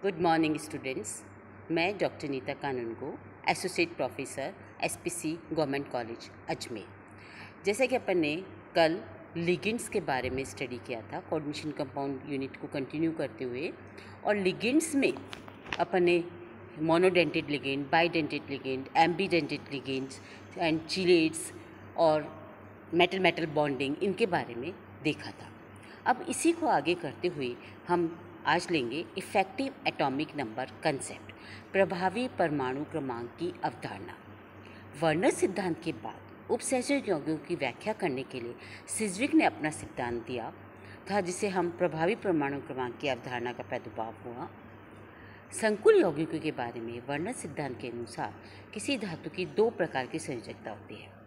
Good morning students. मैं doctor Neeta Kanungo, associate professor SPC government college Ajmer. जैसा कि अपन ने कल लिगेंड्स के बारे में स्टडी किया था, कोऑर्डिनेशन कंपाउंड यूनिट को कंटिन्यू करते हुए, और लिगेंड्स में अपन ने monodentate ligand, bidentate ligand, एम्बीडेंटेड ligands and chelates और मेटल मेटल बॉन्डिंग, इनके बारे में देखा था। अब इसी को आगे करते हुए हम आज लेंगे इफ़ेक्टिव एटॉमिक नंबर कंसेप्ट, प्रभावी परमाणु क्रमांक की अवधारणा। वर्नर सिद्धांत के बाद उपसैचुरेट यौगिकों की व्याख्या करने के लिए सिज्विक ने अपना सिद्धांत दिया था, जिसे हम प्रभावी परमाणु क्रमांक की अवधारणा का प्रादुर्भाव हुआ। संकुल यौगिकों के बारे में वर्नर सिद्धांत के अनुसार किसी धातु की दो प्रकार की संयोजकता होती है।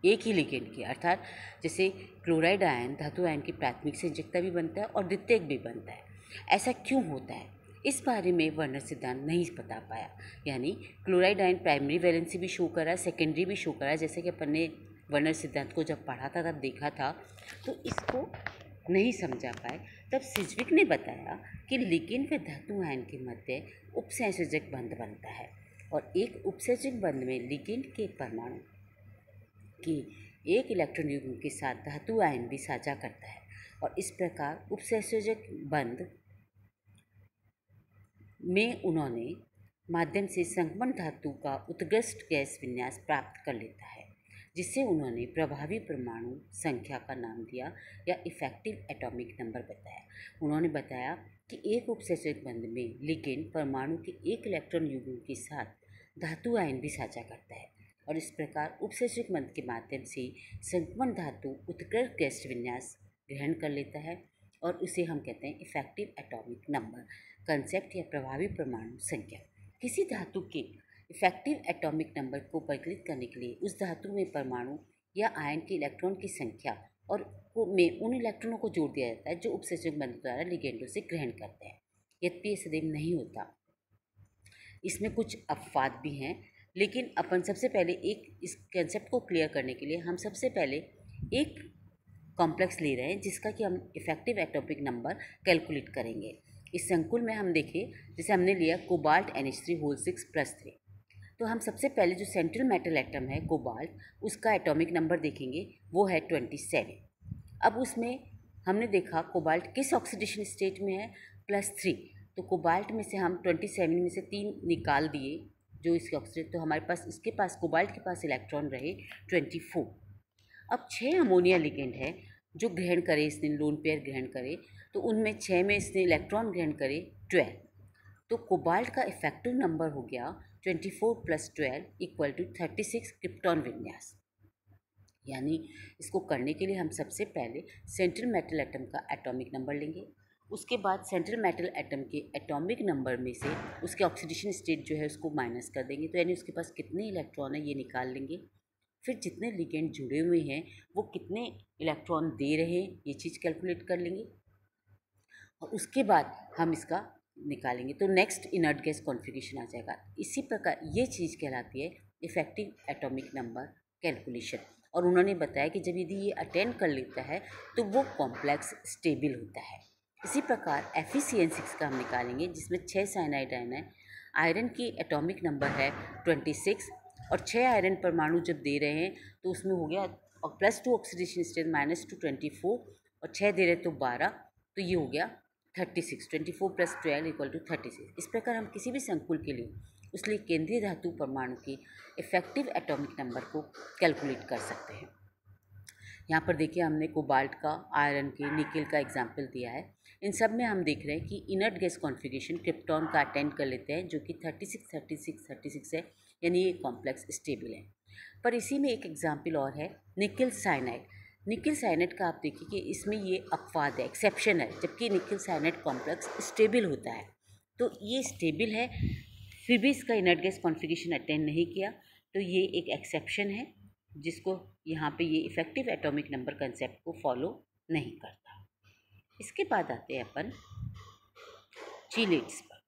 एक ही लिगेंड की, अर्थात जैसे क्लोराइड आयन धातु आयन की प्राथमिक संयोजकता भी बनता है और द्वितीयक भी बनता है। ऐसा क्यों होता है, इस बारे में वर्नर सिद्धांत नहीं बता पाया। यानी क्लोराइड आयन प्राइमरी वैलेंसी भी शो करा, सेकेंडरी भी शो करा। जैसे कि अपन ने वर्नर सिद्धांत को जब पढ़ा था तब देखा था, तो इसको नहीं समझा पाए। तब सिज्विक ने बताया कि लिगेंड व धातु आयन के मध्य उपसंयोजक बंध बनता है, और एक उपसंयोजक बंध में लिगेंड के परमाणु कि एक इलेक्ट्रॉन युग्म के साथ धातु आयन भी साझा करता है, और इस प्रकार उपसंयोजक बंध में उन्होंने माध्यम से संक्रमण धातु का उत्कृष्ट गैस विन्यास प्राप्त कर लेता है, जिससे उन्होंने प्रभावी परमाणु संख्या का नाम दिया या इफ़ेक्टिव एटॉमिक नंबर बताया। उन्होंने बताया कि एक उपसंयोजक बंध में लिगेंड परमाणु के एक इलेक्ट्रॉन युग्म के साथ धातु आयन भी साझा करता है, और इस प्रकार उपसंयोजक बंध के माध्यम से संक्रमण धातु उत्कृष्ट गैस विन्यास ग्रहण कर लेता है, और उसे हम कहते हैं इफ़ेक्टिव एटॉमिक नंबर कंसेप्ट या प्रभावी परमाणु संख्या। किसी धातु के इफ़ेक्टिव एटॉमिक नंबर को परिकलित करने के लिए उस धातु में परमाणु या आयन के इलेक्ट्रॉन की संख्या और में उन इलेक्ट्रॉनों को जोड़ दिया जाता है जो उपसंयोजक बंध द्वारा लिगेंडों से ग्रहण करते हैं। यद्यपि ये सदैव नहीं होता, इसमें कुछ अपवाद भी हैं, लेकिन अपन सबसे पहले इस कंसेप्ट को क्लियर करने के लिए हम सबसे पहले एक कॉम्प्लेक्स ले रहे हैं, जिसका कि हम इफ़ेक्टिव एटॉमिक नंबर कैलकुलेट करेंगे। इस संकुल में हम देखें, जैसे हमने लिया कोबाल्ट NH3 6+3, तो हम सबसे पहले जो सेंट्रल मेटल एटम है कोबाल्ट, उसका एटॉमिक नंबर देखेंगे, वो है 27। अब उसमें हमने देखा कोबाल्ट किस ऑक्सीडेशन स्टेट में है, +3। तो कोबाल्ट में से हम 27 में से 3 निकाल दिए जो इसके ऑक्सीडेट, तो हमारे पास इसके पास कोबाल्ट के पास इलेक्ट्रॉन रहे 24। अब 6 अमोनिया लिगेंड है जो ग्रहण करे, इसने लोन पेयर ग्रहण करे, तो उनमें 6 में इसने इलेक्ट्रॉन ग्रहण करे 12। तो कोबाल्ट का इफेक्टिव नंबर हो गया 24 + 12 = 36 क्रिप्टॉन विन्यास। यानी इसको करने के लिए हम सबसे पहले सेंट्रल मेटल एटम का एटॉमिक नंबर लेंगे, उसके बाद सेंट्रल मेटल एटम के एटॉमिक नंबर में से उसके ऑक्सीडेशन स्टेट जो है उसको माइनस कर देंगे, तो यानी उसके पास कितने इलेक्ट्रॉन है ये निकाल लेंगे। फिर जितने लिगेंड जुड़े हुए हैं वो कितने इलेक्ट्रॉन दे रहे हैं ये चीज़ कैलकुलेट कर लेंगे, और उसके बाद हम इसका निकालेंगे, तो नेक्स्ट इनर्ट गैस कॉन्फ़िगरेशन आ जाएगा। इसी प्रकार ये चीज़ कहलाती है इफ़ेक्टिव एटॉमिक नंबर कैलकुलेशन। और उन्होंने बताया कि जब यदि ये अटेंड कर लेता है तो वो कॉम्प्लेक्स स्टेबल होता है। इसी प्रकार FeCN6 का हम निकालेंगे, जिसमें 6 साइनाइड आयन है। आयरन की एटॉमिक नंबर है 26, और 6 आयरन परमाणु जब दे रहे हैं तो उसमें हो गया, और +2 ऑक्सीडेशन स्टेट -2 24, और 6 दे रहे तो 12, तो ये हो गया 36। 24 + 12 = 36। इस प्रकार हम किसी भी संकुल के लिए उसके केंद्रीय धातु परमाणु की इफ़ेक्टिव एटॉमिक नंबर को कैलकुलेट कर सकते हैं। यहाँ पर देखिए हमने कोबाल्ट का, आयरन के, निकेल का एग्जाम्पल दिया है। इन सब में हम देख रहे हैं कि इनर्ट गैस कॉन्फ़िगरेशन क्रिप्टॉन का अटेंड कर लेते हैं, जो कि 36 36 36 है, यानी ये कॉम्प्लेक्स स्टेबल है। पर इसी में एक एग्जाम्पल और है निकेल साइनाइड। निकेल साइनाइड का आप देखिए कि इसमें ये अपवाद है, एक्सेप्शन है, जबकि निकेल साइनाइड कॉम्प्लेक्स स्टेबल होता है। तो ये स्टेबल है, फिर भी इसका इनर्ट गैस कॉन्फ़िगरेशन अटेंड नहीं किया, तो ये एक एक्सेप्शन है, जिसको यहाँ पे ये इफ़ेक्टिव एटॉमिक नंबर कंसेप्ट को फॉलो नहीं करता। इसके बाद आते हैं अपन चिलेट्स पर।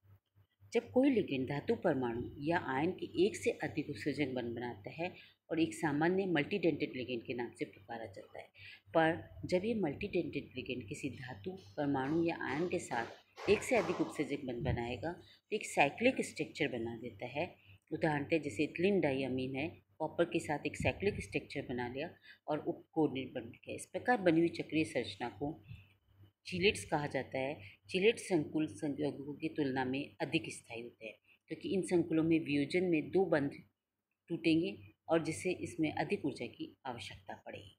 जब कोई लिगेंड धातु परमाणु या आयन के एक से अधिक उत्सर्जक बंध बनाता है और एक सामान्य मल्टीडेंटेड लिगेंड के नाम से पुकारा जाता है। पर जब ये मल्टीडेंटेड लिगेंड किसी धातु, परमाणु या आयन के साथ एक से अधिक उपसर्जक बंध बनाएगा तो एक साइक्लिक स्ट्रक्चर बना देता है। उदाहरण जैसे इथिलीन डाइअमीन है, कॉपर के साथ एक साइक्लिक स्ट्रक्चर बना लिया और उपकोर्डिनेट बन गया। इस प्रकार बनी हुई चक्रीय संरचना को चीलेट्स कहा जाता है। चीलेट संकुल संयोजकों की तुलना में अधिक स्थायी होते हैं क्योंकि इन संकुलों में वियोजन में 2 बंध टूटेंगे और जिससे इसमें अधिक ऊर्जा की आवश्यकता पड़ेगी।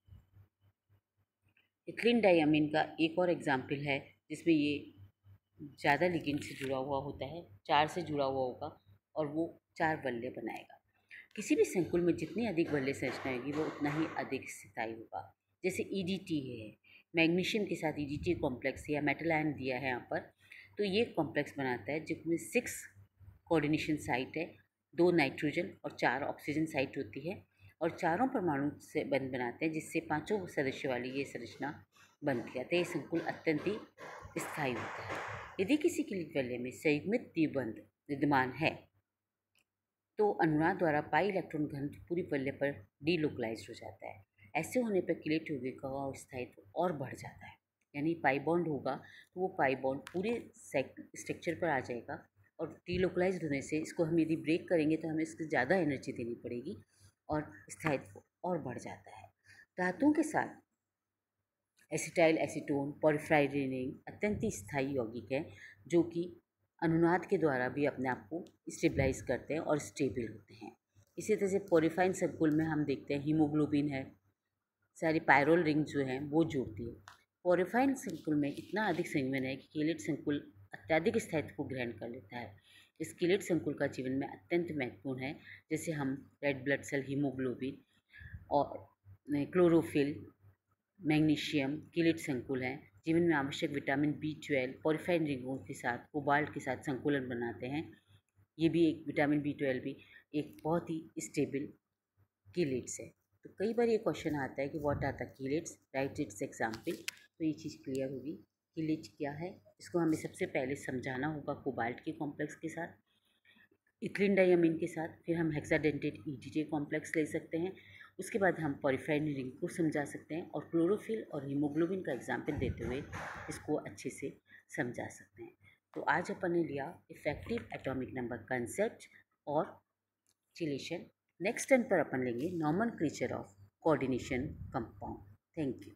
इथिलीन डाइअमीन का एक और एग्जाम्पल है जिसमें ये ज़्यादा लिगेंड से जुड़ा हुआ होता है, 4 से जुड़ा हुआ होगा और वो 4 बल्ले बनाएगा। किसी भी संकुल में जितनी अधिक बल्ले संरचना होगी वो उतना ही अधिक स्थायी होगा। जैसे ईडीटी है, मैग्नीशियम के साथ ईडीटी कॉम्प्लेक्स या मेटल आयन दिया है यहाँ पर, तो ये कॉम्प्लेक्स बनाता है जिसमें 6 कोऑर्डिनेशन साइट है, 2 नाइट्रोजन और 4 ऑक्सीजन साइट होती है और चारों परमाणु से बंध बनाते हैं जिससे 5 सदस्यों वाली ये संरचना बनती है। तो ये संकुल अत्यंत ही स्थायी होता है। यदि किसी क्लिक बल्ले में संयुग्मित द्विबंध विद्यमान है तो अनुनाद द्वारा पाई इलेक्ट्रॉन घनत्व पूरी बल्ले पर डीलोकलाइज्ड हो जाता है। ऐसे होने पर क्लेट यौगिक का स्थायित्व और बढ़ जाता है। यानी पाई बॉन्ड होगा तो वो पाई बॉन्ड पूरे स्ट्रक्चर पर आ जाएगा और डीलोकलाइज्ड होने से इसको हम यदि ब्रेक करेंगे तो हमें इसकी ज़्यादा एनर्जी देनी पड़ेगी और स्थायित्व और बढ़ जाता है। धातुओं के साथ एसिटाइल एसीटोन पॉलीफ्राइरिन अत्यंत ही स्थायी यौगिक है जो कि अनुनाद के द्वारा भी अपने आप को स्टेबलाइज करते हैं और स्टेबल होते हैं। इसी तरह से पॉलीफाइन संकुल में हम देखते हैं हीमोग्लोबिन है, सारी पायरोल रिंग जो हैं वो जोड़ती है। पॉलीफाइन संकुल में इतना अधिक संयोजन है कि केलेट संकुल अत्यधिक स्थायित्व को ग्रहण कर लेता है। इस केलेट संकुल का जीवन में अत्यंत महत्वपूर्ण है, जैसे हम रेड ब्लड सेल, हीमोग्लोबिन और क्लोरोफिल, मैग्नीशियम केलेट संकुल हैं। जीवन में आवश्यक विटामिन B12 पॉलीफाइन रिंगों के साथ कोबाल्ट के साथ संकुलन बनाते हैं। ये भी एक विटामिन B12 भी एक बहुत ही स्टेबल कीलेट्स है। तो कई बार ये क्वेश्चन आता है कि what are the chelates, write its example. तो ये चीज़ क्लियर होगी कीलेट्स क्या है। इसको हमें सबसे पहले समझाना होगा कोबाल्ट के कॉम्प्लेक्स के साथ, इथिलीन डाइअमीन के साथ, फिर हम हेक्साडेंटेट EDTA कॉम्प्लेक्स ले सकते हैं। उसके बाद हम पॉलीफाइन रिंग को समझा सकते हैं और क्लोरोफिल और हीमोग्लोबिन का एग्जाम्पल देते हुए इसको अच्छे से समझा सकते हैं। तो आज अपन ने लिया इफेक्टिव एटॉमिक नंबर कंसेप्ट और चिलेशन। नेक्स्ट टाइम पर अपन लेंगे nomenclature of coordination compound. Thank you.